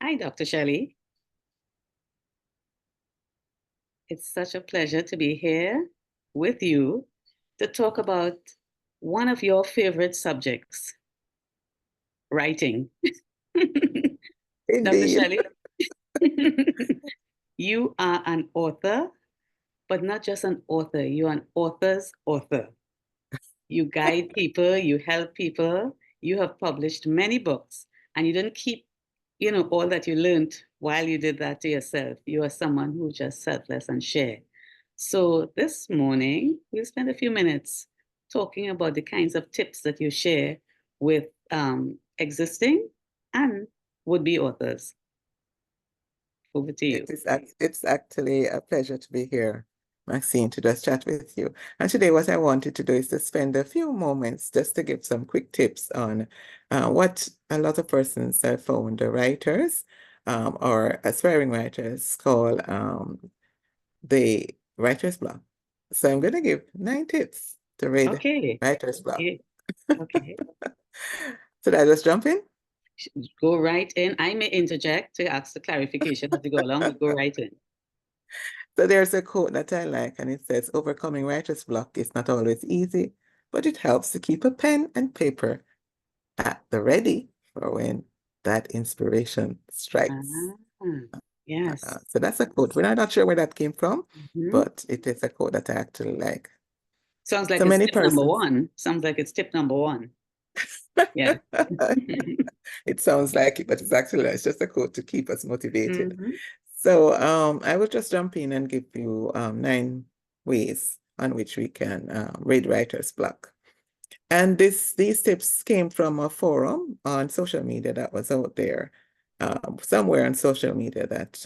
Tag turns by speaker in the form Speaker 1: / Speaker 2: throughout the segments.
Speaker 1: Hi, Dr. Shelly. It's such a pleasure to be here with you to talk about one of your favorite subjects, writing. Dr.
Speaker 2: Indeed.
Speaker 1: Shelley, you are an author, but not just an author, you're an author's author. You guide people, you help people, you have published many books, and you didn't keep, all that you learned while you did that to yourself. You are someone who just selfless and share. So this morning, we'll spend a few minutes talking about the kinds of tips that you share with existing and would-be authors. Over to you.
Speaker 2: It's actually a pleasure to be here, Maxine, to just chat with you. And today what I wanted to do is to spend a few moments just to give some quick tips on what a lot of persons have found, the writers or aspiring writers call the writer's block. So I'm going to give 9 tips to read
Speaker 1: Okay.
Speaker 2: writer's block.
Speaker 1: Okay. Okay.
Speaker 2: Should I just jump in?
Speaker 1: Go right in. I may interject to ask the clarification as we go along, but go right in.
Speaker 2: So there's a quote that I like, and it says, overcoming writer's block is not always easy, but it helps to keep a pen and paper at the ready for when that inspiration strikes.
Speaker 1: Yes.
Speaker 2: So that's a quote. We're not sure where that came from,
Speaker 1: Mhm.
Speaker 2: but it is a quote that I actually like.
Speaker 1: Sounds like
Speaker 2: So
Speaker 1: it's
Speaker 2: many
Speaker 1: tip number
Speaker 2: persons.
Speaker 1: one. Sounds like it's tip number one. Yeah.
Speaker 2: It sounds like it, but it's just a quote to keep us motivated.
Speaker 1: Mhm.
Speaker 2: So I will just jump in and give you 9 ways on which we can read writer's block. And these tips came from a forum on social media that was out there, somewhere on social media that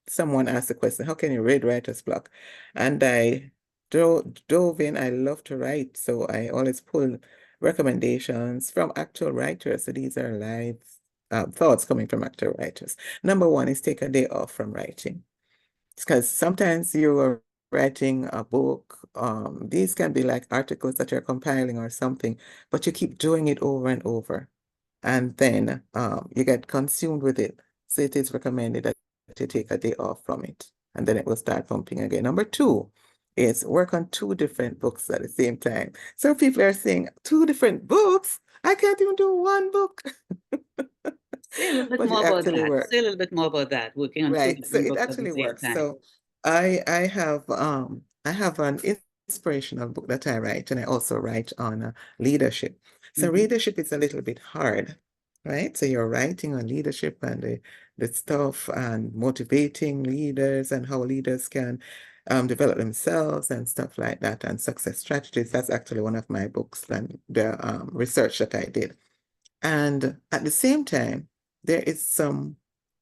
Speaker 2: someone asked the question, how can you read writer's block? And I dove in. I love to write, so I always pull recommendations from actual writers. So these are live thoughts coming from actual writers. Number 1 is take a day off from writing. Because sometimes you are writing a book, these can be like articles that you're compiling or something, but you keep doing it over and over. And then you get consumed with it. So it is recommended that you take a day off from it, and then it will start pumping again. Number 2 is work on 2 different books at the same time. So people are saying, 2 different books? I can't even do 1 book.
Speaker 1: Say a little bit
Speaker 2: But
Speaker 1: more
Speaker 2: it
Speaker 1: about
Speaker 2: actually
Speaker 1: that.
Speaker 2: works.
Speaker 1: Say a little bit more about that, working on two
Speaker 2: Right. So
Speaker 1: different
Speaker 2: it
Speaker 1: books at the
Speaker 2: actually
Speaker 1: same
Speaker 2: works.
Speaker 1: time.
Speaker 2: So I have an inspirational book that I write, and I also write on leadership. So
Speaker 1: Mhm.
Speaker 2: leadership is a little bit hard, right? So you're writing on leadership and the stuff and motivating leaders and how leaders can develop themselves and stuff like that, and success strategies. That's actually one of my books and the research that I did. And at the same time, there is some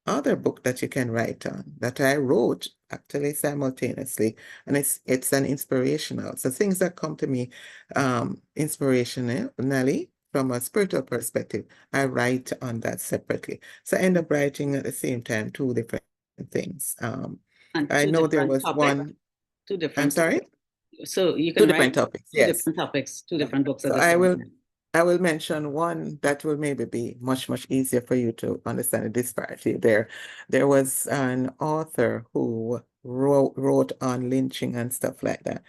Speaker 2: other book that you can write on that I wrote actually simultaneously, and it's an inspirational. So things that come to me inspirationally from a spiritual perspective, I write on that separately. So I end up writing at the same time 2 different things.
Speaker 1: And
Speaker 2: I
Speaker 1: two
Speaker 2: know there
Speaker 1: different
Speaker 2: was
Speaker 1: topics,
Speaker 2: one,
Speaker 1: two
Speaker 2: I'm
Speaker 1: different
Speaker 2: sorry,
Speaker 1: topics. So you
Speaker 2: 2
Speaker 1: can write
Speaker 2: different topics,
Speaker 1: two
Speaker 2: yes.
Speaker 1: different topics, two different books at
Speaker 2: So
Speaker 1: the same time.
Speaker 2: I will mention one that will maybe be much, much easier for you to understand the disparity there. There was an author who wrote on lynching and stuff like that.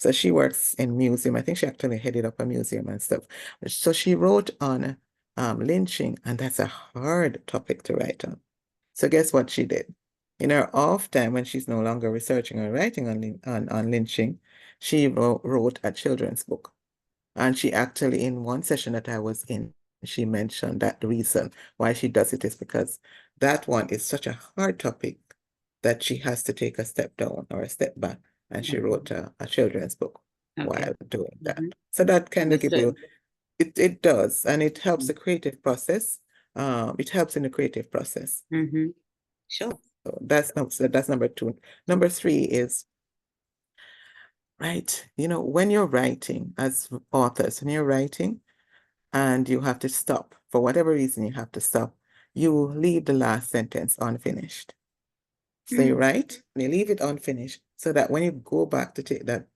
Speaker 2: So she works in museum. I think she actually headed up a museum and stuff. So she wrote on lynching, and that's a hard topic to write on. So guess what she did? In her off time, when she's no longer researching or writing on lynching, she wrote a children's book. And she actually, in one session that I was in, she mentioned that the reason why she does it is because that one is such a hard topic that she has to take a step down or a step back. And she
Speaker 1: Okay.
Speaker 2: wrote a children's book
Speaker 1: Okay.
Speaker 2: while doing that.
Speaker 1: Mhm.
Speaker 2: So that kind of give you,
Speaker 1: Understood.
Speaker 2: it does, and it helps the creative process. It helps in the creative process.
Speaker 1: Mm-hmm.
Speaker 2: So
Speaker 1: Sure.
Speaker 2: that's number 2. Number 3 is, right, when you're writing as authors, when you're writing, and you have to stop. For whatever reason, you have to stop. You leave the last sentence unfinished. So you write and you leave it unfinished so that when you go back to take that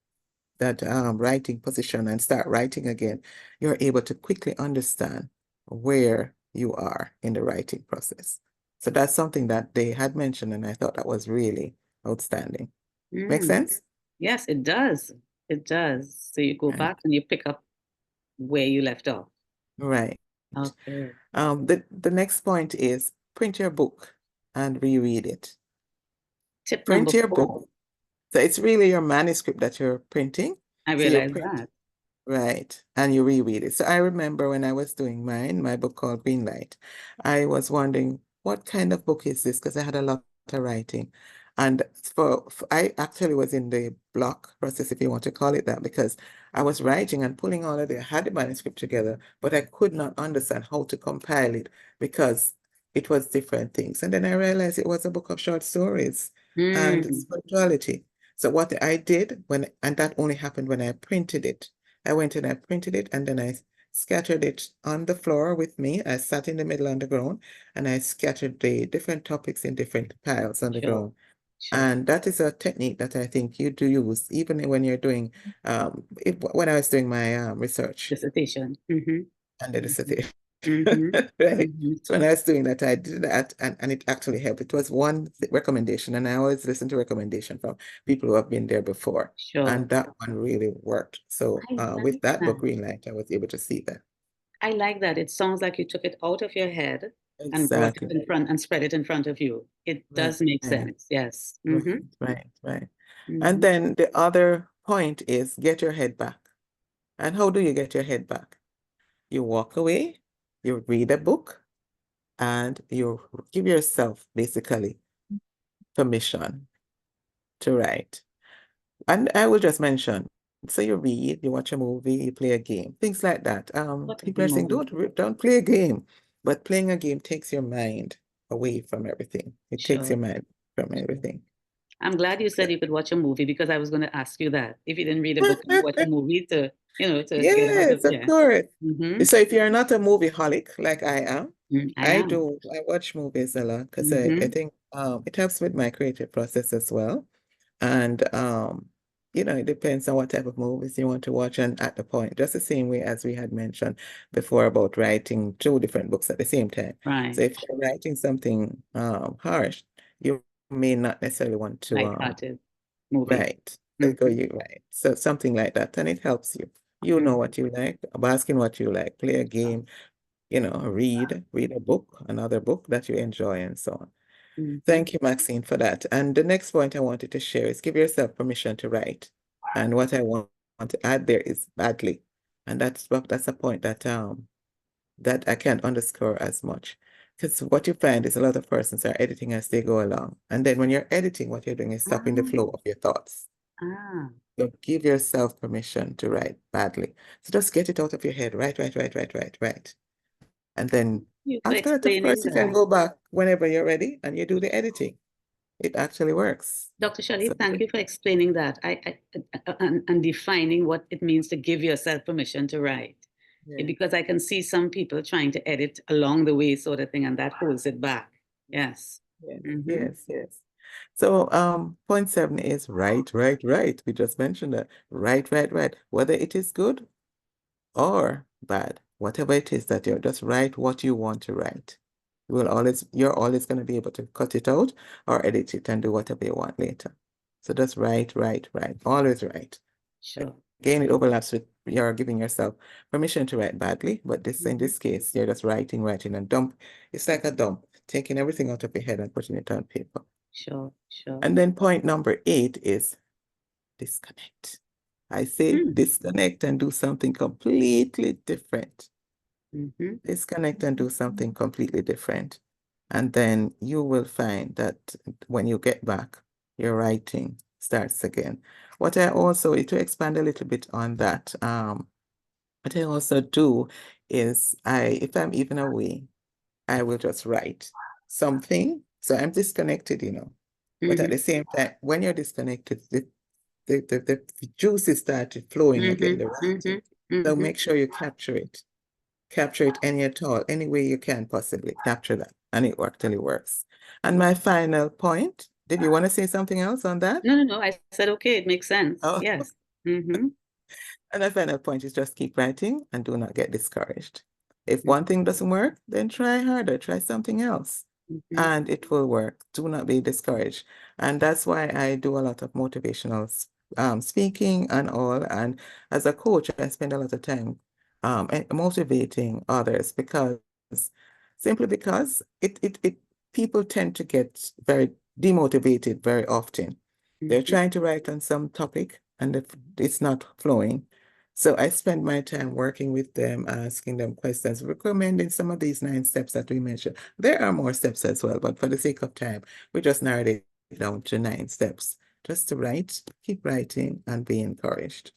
Speaker 2: writing position and start writing again, you're able to quickly understand where you are in the writing process. So that's something that they had mentioned, and I thought that was really outstanding. Make
Speaker 1: Mm.
Speaker 2: sense?
Speaker 1: Yes, it does. It does. So you go
Speaker 2: Right.
Speaker 1: back and you pick up where you left off.
Speaker 2: Right.
Speaker 1: Okay.
Speaker 2: The next point is print your book and reread it.
Speaker 1: Tip
Speaker 2: Print
Speaker 1: number
Speaker 2: your
Speaker 1: 4.
Speaker 2: book. So it's really your manuscript that you're printing.
Speaker 1: I
Speaker 2: So you
Speaker 1: realize
Speaker 2: print
Speaker 1: that.
Speaker 2: it, right, and you reread it. So I remember when I was doing mine, my book called Green Light, I was wondering what kind of book is this? Because I had a lot of writing. And I actually was in the block process, if you want to call it that, because I was writing and pulling all of it. I had the manuscript together, but I could not understand how to compile it because it was different things. And then I realized it was a book of short stories and
Speaker 1: Mm.
Speaker 2: spirituality. So what I did and that only happened when I printed it. I went and I printed it and then I scattered it on the floor with me. I sat in the middle on the ground and I scattered the different topics in different piles on the
Speaker 1: Sure.
Speaker 2: ground.
Speaker 1: Sure.
Speaker 2: And that is a technique that I think you do use even when you're doing, when I was doing my research
Speaker 1: Dissertation. Mm-hmm.
Speaker 2: under the
Speaker 1: Mm-hmm.
Speaker 2: city.
Speaker 1: Mm-hmm.
Speaker 2: Right.
Speaker 1: Mm-hmm.
Speaker 2: So when I was doing that, I did that and it actually helped. It was one recommendation, and I always listen to recommendation from people who have been there before.
Speaker 1: Sure.
Speaker 2: And that one really worked. So
Speaker 1: I
Speaker 2: with
Speaker 1: like
Speaker 2: that book,
Speaker 1: that.
Speaker 2: Greenlight, I was able to see that.
Speaker 1: I like that. It sounds like you took it out of your head and brought it
Speaker 2: Exactly.
Speaker 1: in front and spread it in front of you. It
Speaker 2: Right.
Speaker 1: does make sense. Yes.
Speaker 2: Right.
Speaker 1: Mm-hmm.
Speaker 2: Right. Right. And
Speaker 1: Mm-hmm.
Speaker 2: then the other point is get your head back. And how do you get your head back? You walk away, you read a book, and you give yourself basically permission to write. And I will just mention, so you read, you watch a movie, you play a game, things like that.
Speaker 1: What a
Speaker 2: People are saying,
Speaker 1: movie.
Speaker 2: don't play a game, but playing a game takes your mind away from everything. It takes your
Speaker 1: Sure.
Speaker 2: mind from
Speaker 1: Sure.
Speaker 2: everything.
Speaker 1: I'm glad you said you could watch a movie because I was going to ask you that. If you didn't read a book, you watch a movie to, to get out of,
Speaker 2: Yes, of
Speaker 1: yeah.
Speaker 2: course.
Speaker 1: Mm-hmm.
Speaker 2: So if you're not a movie holic like I am,
Speaker 1: I am.
Speaker 2: I watch movies a lot because I
Speaker 1: Mm-hmm.
Speaker 2: think it helps with my creative process as well. And it depends on what type of movies you want to watch and at the point, just the same way as we had mentioned before about writing two different books at the same time. So
Speaker 1: Right.
Speaker 2: if you're writing something harsh, you may not necessarily want to
Speaker 1: Light-hearted movie.
Speaker 2: write. Go
Speaker 1: Mm-hmm.
Speaker 2: you right. So something like that. And it helps you. You know
Speaker 1: Mm-hmm.
Speaker 2: what you like, bask in what you like, play a
Speaker 1: Sure.
Speaker 2: game, read a book, another book that you enjoy and so on.
Speaker 1: Mm-hmm.
Speaker 2: Thank you, Maxine, for that. And the next point I wanted to share is give yourself permission to write. And what I want to add there is badly. And that's a point that I can't underscore as much. Because what you find is a lot of persons are editing as they go along. And then when you're editing, what you're doing is stopping the flow
Speaker 1: Ah,
Speaker 2: of your thoughts.
Speaker 1: ah.
Speaker 2: So give yourself permission to write badly. So just get it out of your head. Write, write, write, write, write, write. And then
Speaker 1: You for
Speaker 2: after that, of
Speaker 1: explaining
Speaker 2: course, you can
Speaker 1: that.
Speaker 2: go back whenever you're ready and you do the editing. It actually works.
Speaker 1: Dr. Shelly,
Speaker 2: So
Speaker 1: thank you for explaining that and defining what it means to give yourself permission to write.
Speaker 2: yeah,
Speaker 1: Because I can see some people trying to edit along the way, sort of thing, and that holds it back. Yes.
Speaker 2: yes,
Speaker 1: Mm-hmm.
Speaker 2: yes, yes. So point 7 is write, write, write. We just mentioned that. Write, write, write. Whether it is good or bad, whatever it is that you're just write what you want to write. You're always going to be able to cut it out or edit it and do whatever you want later. So just write, write, write. Always write.
Speaker 1: Sure.
Speaker 2: Again, it overlaps with you're giving yourself permission to write badly, but in
Speaker 1: Mm-hmm.
Speaker 2: this case, you're just writing, writing, and dump. It's like a dump, taking everything out of your head and putting it on paper.
Speaker 1: Sure. Sure.
Speaker 2: And then point number 8 is disconnect. I say
Speaker 1: Mm.
Speaker 2: disconnect and do something completely different.
Speaker 1: Mm-hmm.
Speaker 2: Disconnect and do something completely different. And then you will find that when you get back, your writing starts again. What I also, to expand a little bit on that, what I also do is if I'm even away, I will just write something. So I'm disconnected. But at
Speaker 1: Mm-hmm.
Speaker 2: the same time, when you're disconnected, the juices start flowing again,
Speaker 1: Mm-hmm.
Speaker 2: the
Speaker 1: Mm-hmm.
Speaker 2: writing. So
Speaker 1: Mm-hmm.
Speaker 2: make sure you capture it. Capture it any at all, any way you can possibly capture that. And it actually works. And my final point, did you want to say something else on that?
Speaker 1: No, no, no. I said, okay, it makes sense.
Speaker 2: Oh,
Speaker 1: Yes. Mm-hmm.
Speaker 2: and my final point is just keep writing and do not get discouraged. If one
Speaker 1: Mm-hmm.
Speaker 2: thing doesn't work, then try harder, try something else.
Speaker 1: Mhm.
Speaker 2: and it will work. Do not be discouraged. And that's why I do a lot of motivational speaking and all. And as a coach, I spend a lot of time motivating others because simply because it people tend to get very demotivated very often. They're
Speaker 1: Mhm.
Speaker 2: trying to write on some topic and if it's not flowing. So I spend my time working with them, asking them questions, recommending some of these 9 steps that we mentioned. There are more steps as well, but for the sake of time, we just narrowed it down to 9 steps. Just to write, keep writing, and be encouraged.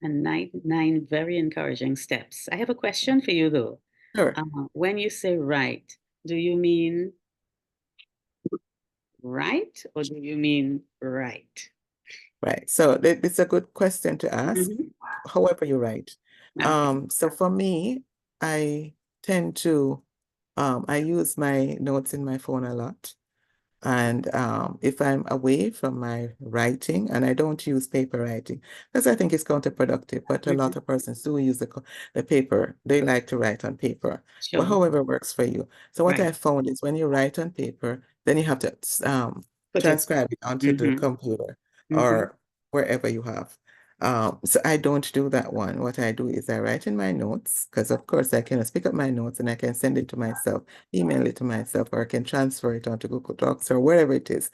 Speaker 1: And nine very encouraging steps. I have a question for you though.
Speaker 2: Sure.
Speaker 1: When you say right, do you mean right or do you mean right?
Speaker 2: Right. So it's a good question to ask,
Speaker 1: Mhm.
Speaker 2: however you write.
Speaker 1: Okay,
Speaker 2: So for me, I tend to I use my notes in my phone a lot. And if I'm away from my writing, and I don't use paper writing, because I think it's counterproductive, but a
Speaker 1: mhm.
Speaker 2: lot of persons do use the paper. They like to write on paper. Well,
Speaker 1: Sure,
Speaker 2: however works for you. So what
Speaker 1: right.
Speaker 2: I found is when you write on paper, then you have to
Speaker 1: Put it.
Speaker 2: transcribe it onto the
Speaker 1: Mm-hmm.
Speaker 2: computer
Speaker 1: Mm-hmm.
Speaker 2: or wherever you have. So I don't do that one. What I do is I write in my notes, because of course I can pick up my notes and I can send it to myself, email it to myself, or I can transfer it onto Google Docs or wherever it is.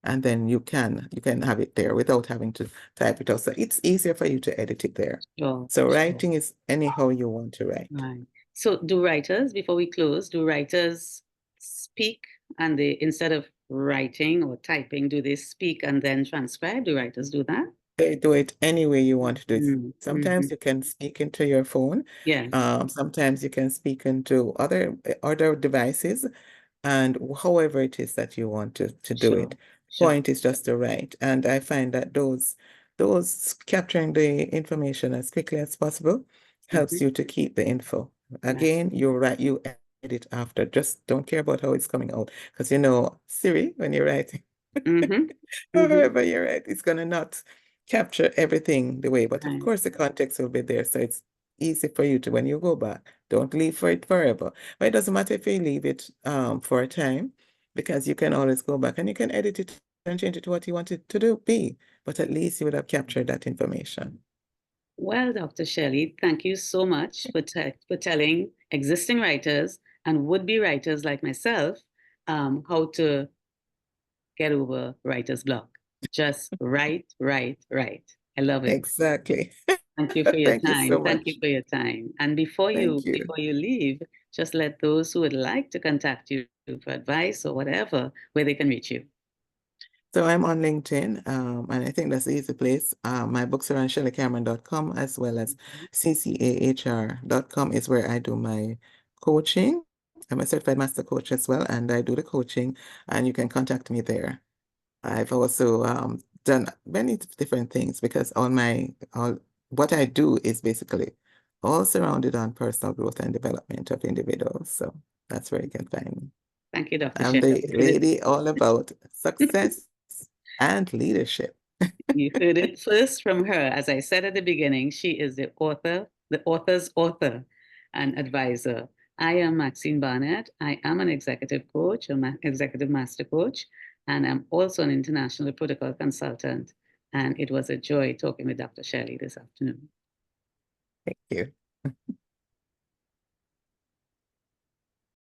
Speaker 2: And then you can have it there without having to type it out. So it's easier for you to edit it there.
Speaker 1: Sure,
Speaker 2: So
Speaker 1: sure.
Speaker 2: writing is anyhow you want to write.
Speaker 1: Right. So do writers, before we close, do writers speak and they, instead of writing or typing, do they speak and then transcribe? Do writers do that?
Speaker 2: They do it any way you want to do it.
Speaker 1: Mm-hmm.
Speaker 2: Sometimes you can speak into your phone.
Speaker 1: Yes,
Speaker 2: Sometimes you can speak into other devices. And however it is that you want to do
Speaker 1: sure,
Speaker 2: it,
Speaker 1: sure.
Speaker 2: point is just to write. And I find that those capturing the information as quickly as possible helps
Speaker 1: Mm-hmm.
Speaker 2: you to keep the info.
Speaker 1: Right.
Speaker 2: Again, you edit after. Just don't care about how it's coming out. Because Siri, when you're writing,
Speaker 1: Mm-hmm. Mm-hmm.
Speaker 2: however you write, it's gonna not capture everything the way. But of
Speaker 1: Right.
Speaker 2: course the context will be there. So it's easy for you to when you go back. Don't leave for it forever. But it doesn't matter if you leave it for a time, because you can always go back and you can edit it and change it to what you want it to be. But at least you would have captured that information.
Speaker 1: Well, Dr. Shelley, thank you so much for, for telling existing writers and would-be writers like myself how to get over writer's block. Just write, write, write. I love it.
Speaker 2: Exactly.
Speaker 1: Thank you for your
Speaker 2: Thank you so
Speaker 1: time. Thank you
Speaker 2: much.
Speaker 1: for your time. And
Speaker 2: Thank you.
Speaker 1: before you leave, just let those who would like to contact you for advice or whatever, where they can reach you.
Speaker 2: So I'm on LinkedIn, and I think that's the easy place. My books are on shellycameron.com as well as ccahr.com is where I do my coaching. I'm a certified master coach as well, and I do the coaching, and you can contact me there. I've also done many different things because all what I do is basically all surrounded on personal growth and development of individuals. So that's where you can find me.
Speaker 1: Thank you, Dr.
Speaker 2: I'm
Speaker 1: Shelley.
Speaker 2: the lady all about success and leadership.
Speaker 1: You heard it first from her. As I said at the beginning, she is the author's author and advisor. I am Maxine Barnett. I am an executive coach, executive master coach, and I'm also an international protocol consultant. And it was a joy talking with Dr. Shelley this afternoon.
Speaker 2: Thank you.